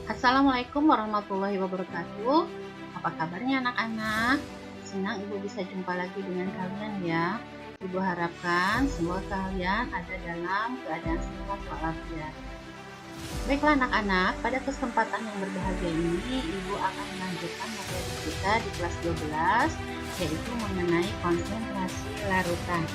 Assalamualaikum warahmatullahi wabarakatuh. Apa kabarnya anak-anak? Senang Ibu bisa jumpa lagi dengan kalian ya. Ibu harapkan semoga kalian ada dalam keadaan sehat walafiat. Baiklah anak-anak, pada kesempatan yang berbahagia ini Ibu akan melanjutkan materi kita di kelas 12, yaitu mengenai konsentrasi larutan.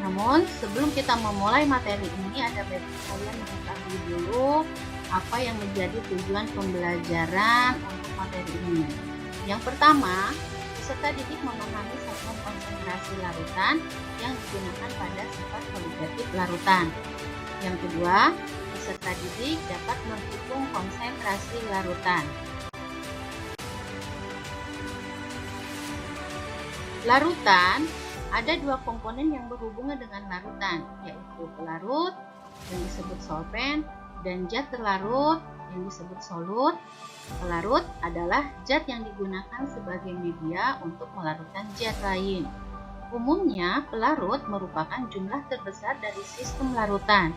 Namun, sebelum kita memulai materi ini, ada baiknya kalian mengetahui dulu apa yang menjadi tujuan pembelajaran untuk materi ini. Yang pertama, peserta didik memahami satuan konsentrasi larutan yang digunakan pada sifat kualitatif larutan. Yang kedua, peserta didik dapat menghitung konsentrasi larutan. Larutan ada dua komponen yang berhubungan dengan larutan, yaitu pelarut yang disebut solvent dan zat terlarut yang disebut solut. Pelarut adalah zat yang digunakan sebagai media untuk melarutkan zat lain. Umumnya, pelarut merupakan jumlah terbesar dari sistem larutan.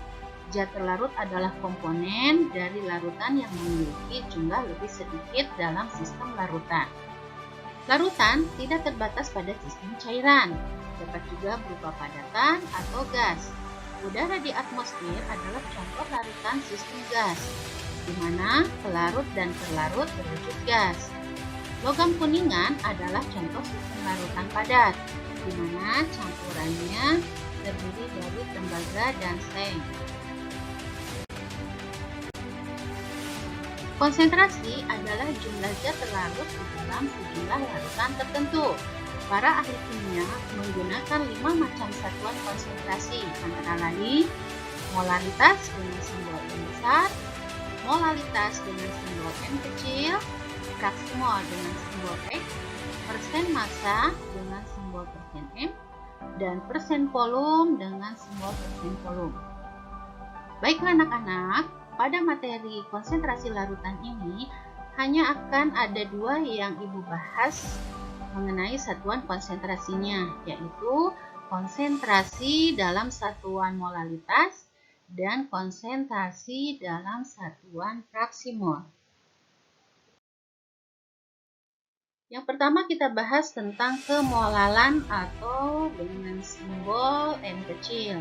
Zat terlarut adalah komponen dari larutan yang memiliki jumlah lebih sedikit dalam sistem larutan. Larutan tidak terbatas pada sistem cairan, dapat juga berupa padatan atau gas. Udara di atmosfer adalah contoh larutan sistem gas, di mana pelarut dan terlarut berwujud gas. Logam kuningan adalah contoh sistem larutan padat, di mana campurannya terdiri dari tembaga dan seng. Konsentrasi adalah jumlah zat terlarut di dalam sejumlah larutan tertentu. Para ahli kimia menggunakan 5 macam satuan konsentrasi, antara lain molaritas dengan simbol M besar, molalitas dengan simbol M kecil, fraksi mol dengan simbol X, persen massa dengan simbol persen M, dan persen volum dengan simbol persen volum. Baiklah anak-anak, pada materi konsentrasi larutan ini hanya akan ada dua yang Ibu bahas mengenai satuan konsentrasinya, yaitu konsentrasi dalam satuan molalitas dan konsentrasi dalam satuan fraksi mol. Yang pertama kita bahas tentang kemolalan atau dengan simbol M kecil.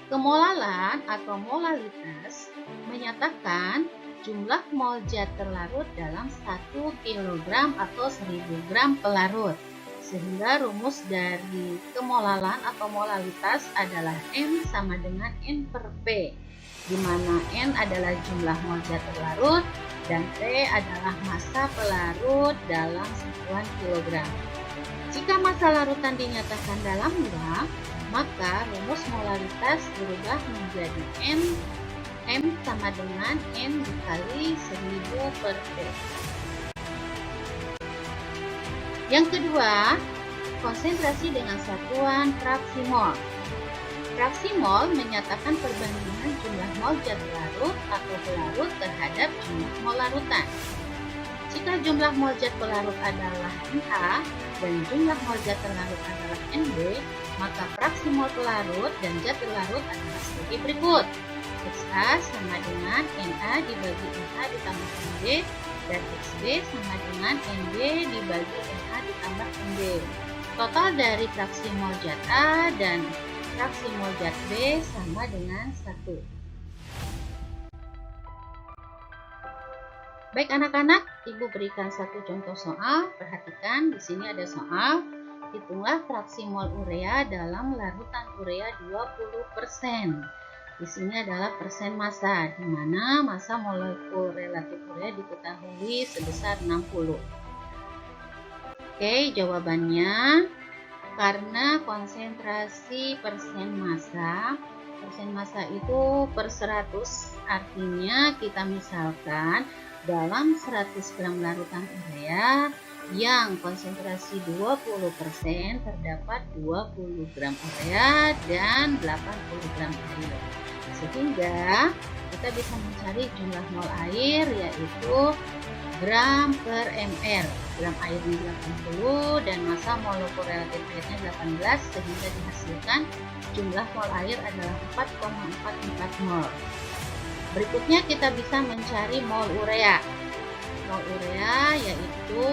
Kemolalan atau molalitas menyatakan jumlah mol zat terlarut dalam 1 kg atau 1000 gram pelarut. Sehingga rumus dari kemolalan atau molalitas adalah M sama dengan N per P, di mana N adalah jumlah mol zat terlarut dan P adalah massa pelarut dalam satuan kilogram. Jika massa larutan dinyatakan dalam gram, maka rumus molalitas berubah menjadi M sama dengan N dikali 1000 per P. Yang kedua, konsentrasi dengan satuan fraksi mol. Fraksi mol menyatakan perbandingan jumlah mol zat larut atau pelarut terhadap jumlah mol larutan. Jika jumlah mol zat pelarut adalah Na dan jumlah mol zat terlarut adalah Nb, maka fraksi mol pelarut dan zat terlarut adalah sebagai berikut. XA sama dengan Na dibagi Na ditambah Nb, dan XB sama dengan Nb dibagi Na ditambah Nb. Total dari fraksi mol zat A dan fraksi mol zat B sama dengan 1. Baik anak-anak, Ibu berikan satu contoh soal. Perhatikan, di sini ada soal. Hitunglah fraksi mol urea dalam larutan urea 20%. Di sini adalah persen massa, di mana massa molekul relatif urea diketahui sebesar 60. Oke, jawabannya karena konsentrasi persen massa itu per 100, artinya kita misalkan dalam 100 gram larutan urea yang konsentrasi 20% terdapat 20 gram urea dan 80 gram air. Sehingga kita bisa mencari jumlah mol air yaitu gram per mr. Gram airnya 80 dan massa molekul relatif airnya 18, sehingga dihasilkan jumlah mol air adalah 4,44 mol. Berikutnya kita bisa mencari mol urea. Mol urea yaitu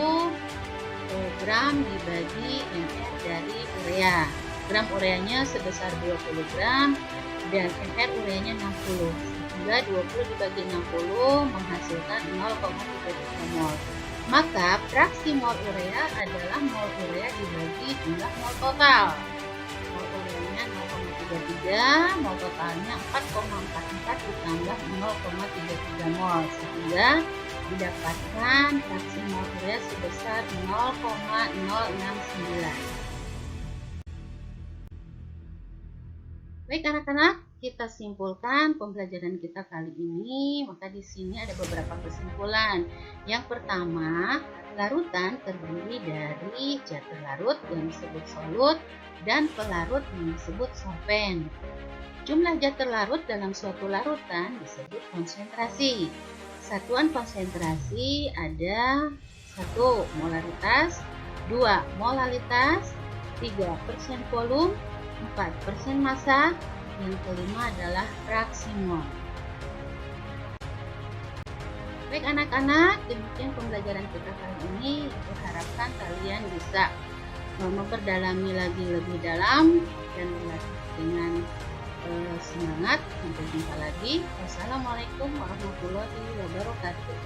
gram dibagi mR dari urea. Gram ureanya sebesar 20 gram dan mR ureanya 60. Sehingga 20 dibagi 60 menghasilkan 0,33 mol. Maka fraksi mol urea adalah mol urea dibagi jumlah mol total. Mol ureanya 0,33, mol totalnya 4,44 ditambah 0,33 mol. Sehingga didapatkan fraksi mol urea sebesar 0,069. Baik anak-anak, kita simpulkan pembelajaran kita kali ini. Maka di sini ada beberapa kesimpulan. Yang pertama, larutan terdiri dari zat terlarut yang disebut solut dan pelarut yang disebut solvent. Jumlah zat terlarut dalam suatu larutan disebut konsentrasi. Satuan konsentrasi ada 1. Molaritas, 2. Molalitas, 3. persen volume, 4% massa, yang kelima adalah fraksi mol. Baik anak-anak, demikian pembelajaran kita kali ini. Diharapkan kalian bisa memperdalami lagi lebih dalam dan belajar dengan semangat. Sampai jumpa lagi. Wassalamualaikum warahmatullahi wabarakatuh.